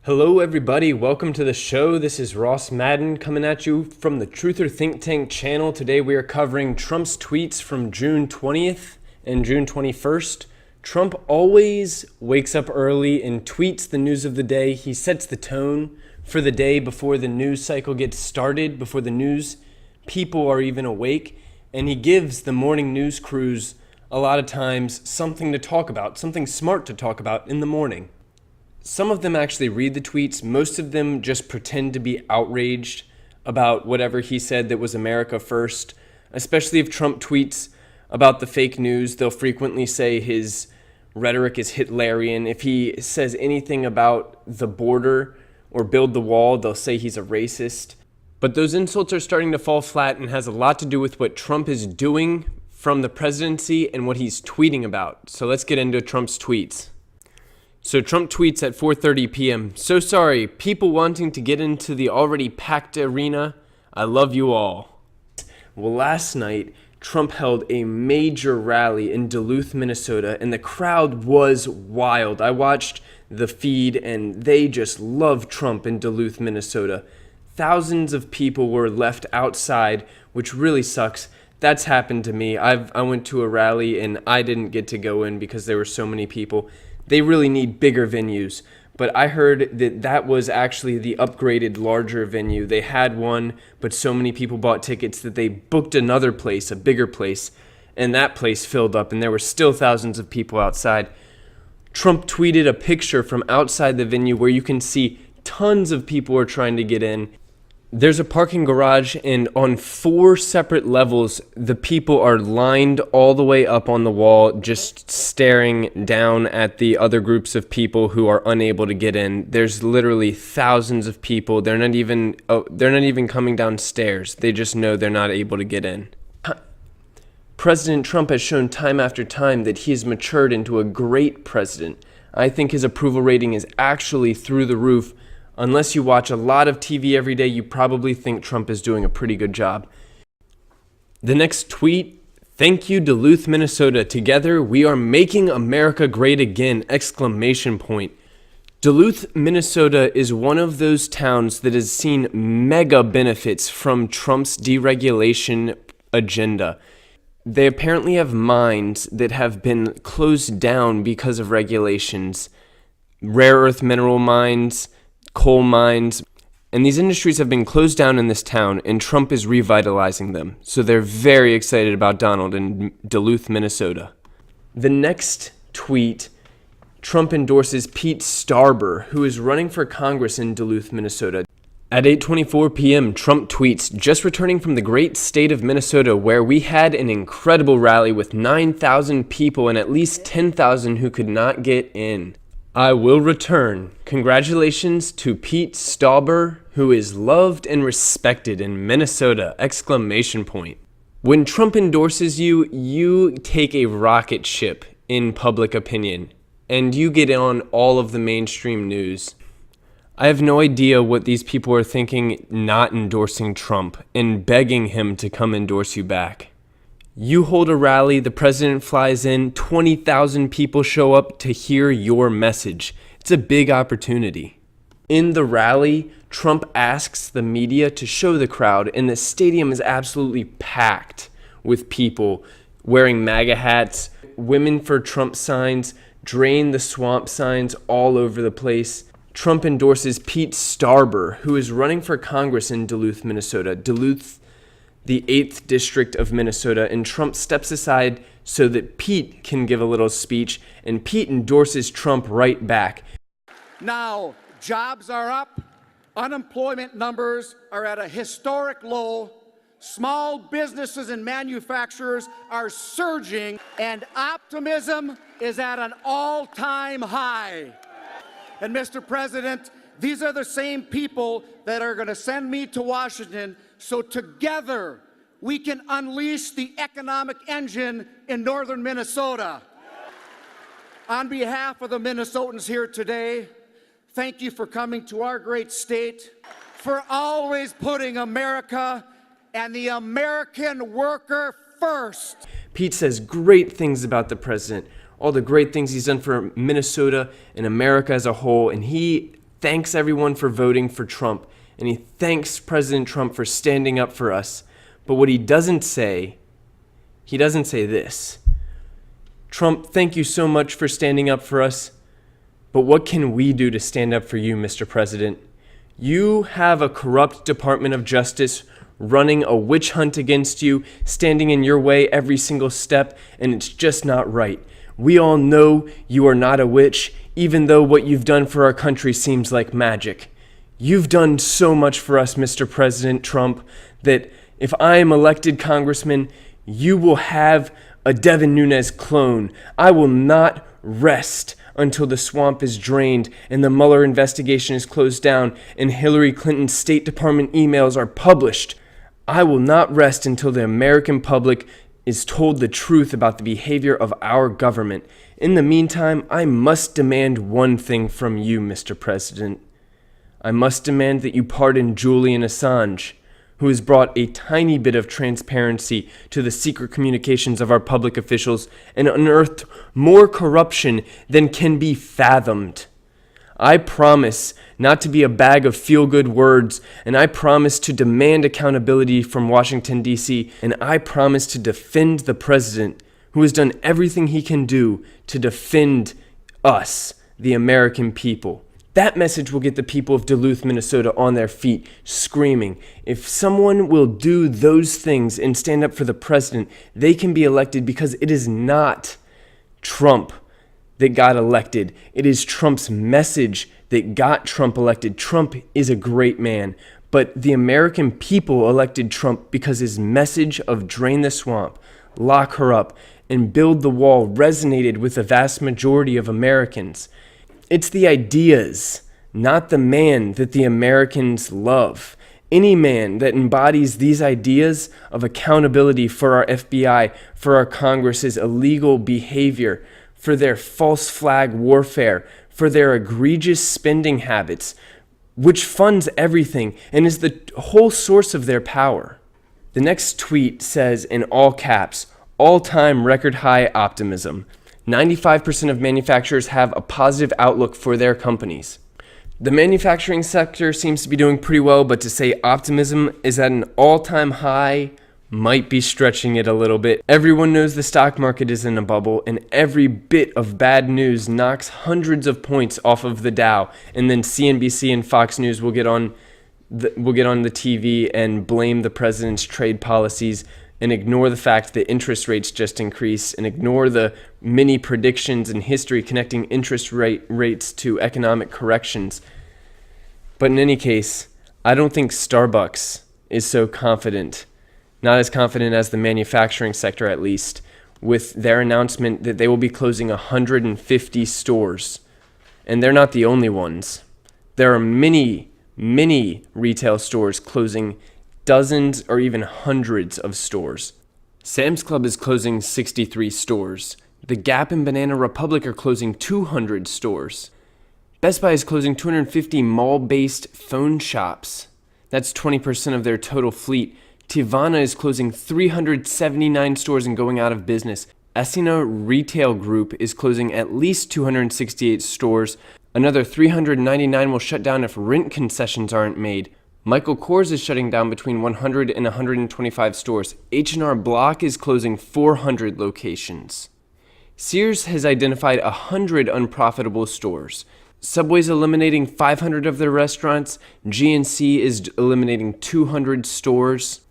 Hello everybody, welcome to the show. This is Ross Madden coming at you from the Truther Think Tank channel. Today we are covering Trump's tweets from June 20th and June 21st. Trump always wakes up early and tweets the news of the day. He sets the tone for the day before the news cycle gets started, before the news people are even awake, and he gives the morning news crews a lot of times something to talk about, something smart to talk about in the morning. Some of them actually read the tweets. Most of them just pretend to be outraged about whatever he said that was America first. Especially if Trump tweets about the fake news, they'll frequently say his rhetoric is Hitlerian. If he says anything about the border or build the wall, they'll say he's a racist. But those insults are starting to fall flat and has a lot to do with what Trump is doing from the presidency and what he's tweeting about. So let's get into Trump's tweets. So Trump tweets at 4:30 p.m. "So sorry, people wanting to get into the already packed arena. I love you all." Well, last night, Trump held a major rally in Duluth, Minnesota, and the crowd was wild. I watched the feed, and they just love Trump in Duluth, Minnesota. Thousands of people were left outside, which really sucks. That's happened to me. I went to a rally, and I didn't get to go in because there were so many people. They really need bigger venues, but I heard that was actually the upgraded, larger venue. They had one, but so many people bought tickets that they booked another place, a bigger place, and that place filled up, and there were still thousands of people outside. Trump tweeted a picture from outside the venue where you can see tons of people are trying to get in. There's a parking garage, and on 4 separate levels, the people are lined all the way up on the wall, just staring down at the other groups of people who are unable to get in. There's literally thousands of people. They're not even coming downstairs. They just know they're not able to get in. President Trump has shown time after time that he has matured into a great president. I think his approval rating is actually through the roof. Unless you watch a lot of TV every day, you probably think Trump is doing a pretty good job. The next tweet, "Thank you, Duluth, Minnesota. Together, we are making America great again!" Exclamation point. Duluth, Minnesota is one of those towns that has seen mega benefits from Trump's deregulation agenda. They apparently have mines that have been closed down because of regulations. Rare earth mineral mines, coal mines, and these industries have been closed down in this town, and Trump is revitalizing them. So they're very excited about Donald in Duluth, Minnesota. The next tweet, Trump endorses Pete Stauber, who is running for Congress in Duluth, Minnesota. At 8:24 p.m., Trump tweets, "Just returning from the great state of Minnesota, where we had an incredible rally with 9,000 people and at least 10,000 who could not get in. I will return. Congratulations to Pete Stauber, who is loved and respected in Minnesota!" Exclamation point. When Trump endorses you, you take a rocket ship in public opinion, and you get on all of the mainstream news. I have no idea what these people are thinking not endorsing Trump and begging him to come endorse you back. You hold a rally, the president flies in, 20,000 people show up to hear your message. It's a big opportunity. In the rally, Trump asks the media to show the crowd, and the stadium is absolutely packed with people wearing MAGA hats, Women for Trump signs, Drain the Swamp signs all over the place. Trump endorses Pete Stauber, who is running for Congress in Duluth, Minnesota. Duluth, the 8th district of Minnesota, and Trump steps aside so that Pete can give a little speech, and Pete endorses Trump right back. Now, jobs are up, unemployment numbers are at a historic low, small businesses and manufacturers are surging, and optimism is at an all-time high. And Mr. President, these are the same people that are going to send me to Washington, so together we can unleash the economic engine in northern Minnesota. On behalf of the Minnesotans here today, thank you for coming to our great state, for always putting America and the American worker first. Pete says great things about the president, all the great things he's done for Minnesota and America as a whole, and he thanks everyone for voting for Trump, and he thanks President Trump for standing up for us. But what he doesn't say this. Trump, thank you so much for standing up for us, but what can we do to stand up for you, Mr. President? You have a corrupt Department of Justice running a witch hunt against you, standing in your way every single step, and it's just not right. We all know you are not a witch, even though what you've done for our country seems like magic. You've done so much for us, Mr. President Trump, that if I am elected congressman, you will have a Devin Nunes clone. I will not rest until the swamp is drained and the Mueller investigation is closed down and Hillary Clinton's State Department emails are published. I will not rest until the American public is told the truth about the behavior of our government. In the meantime, I must demand one thing from you, Mr. President. I must demand that you pardon Julian Assange, who has brought a tiny bit of transparency to the secret communications of our public officials and unearthed more corruption than can be fathomed. I promise not to be a bag of feel-good words, and I promise to demand accountability from Washington, D.C., and I promise to defend the president, who has done everything he can do to defend us, the American people. That message will get the people of Duluth, Minnesota on their feet, screaming. If someone will do those things and stand up for the president, they can be elected because it is not Trump that got elected. It is Trump's message that got Trump elected. Trump is a great man, but the American people elected Trump because his message of drain the swamp, lock her up, and build the wall resonated with the vast majority of Americans. It's the ideas, not the man, that the Americans love. Any man that embodies these ideas of accountability for our FBI, for our Congress's illegal behavior, for their false flag warfare, for their egregious spending habits, which funds everything and is the whole source of their power. The next tweet says in all caps, all-time record high optimism. 95% of manufacturers have a positive outlook for their companies. The manufacturing sector seems to be doing pretty well, but to say optimism is at an all-time high might be stretching it a little bit. Everyone knows the stock market is in a bubble, and every bit of bad news knocks hundreds of points off of the Dow, and then CNBC and Fox News will get on the TV and blame the president's trade policies and ignore the fact that interest rates just increased, and ignore the many predictions in history connecting interest rates to economic corrections. But in any case, I don't think Starbucks is so confident, not as confident as the manufacturing sector at least, with their announcement that they will be closing 150 stores. And they're not the only ones. There are many retail stores closing dozens or even hundreds of stores. Sam's Club is closing 63 stores. The Gap and Banana Republic are closing 200 stores. Best Buy is closing 250 mall-based phone shops. That's 20% of their total fleet. Tivana is closing 379 stores and going out of business. Asina Retail Group is closing at least 268 stores. Another 399 will shut down if rent concessions aren't made. Michael Kors is shutting down between 100 and 125 stores. H&R Block is closing 400 locations. Sears has identified 100 unprofitable stores. Subway's eliminating 500 of their restaurants. GNC is eliminating 200 stores.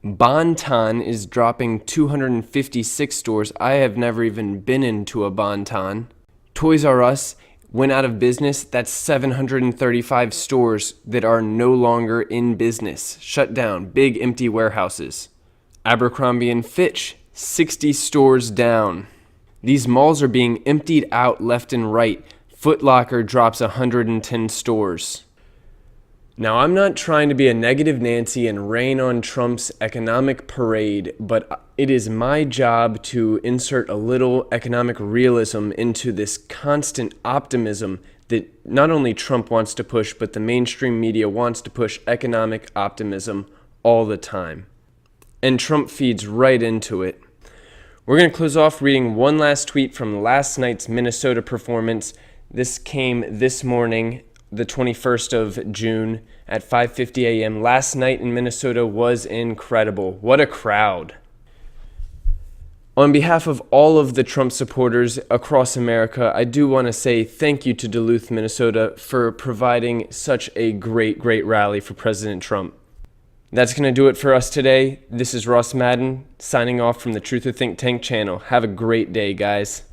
Bon-Ton is dropping 256 stores. I have never even been into a Bon-Ton. Toys R Us went out of business. That's 735 stores that are no longer in business. Shut down. Big empty warehouses. Abercrombie & Fitch, 60 stores down. These malls are being emptied out left and right. Foot Locker drops 110 stores. Now, I'm not trying to be a negative Nancy and rain on Trump's economic parade, but it is my job to insert a little economic realism into this constant optimism that not only Trump wants to push, but the mainstream media wants to push economic optimism all the time. And Trump feeds right into it. We're going to close off reading one last tweet from last night's Minnesota performance. This came this morning the 21st of June at 5:50 a.m. Last night in Minnesota was incredible. What a crowd. On behalf of all of the Trump supporters across America, I do want to say thank you to Duluth, Minnesota for providing such a great rally for President Trump. That's going to do it for us today. This is Ross Madden signing off from the Truther Think Tank channel. Have a great day, guys.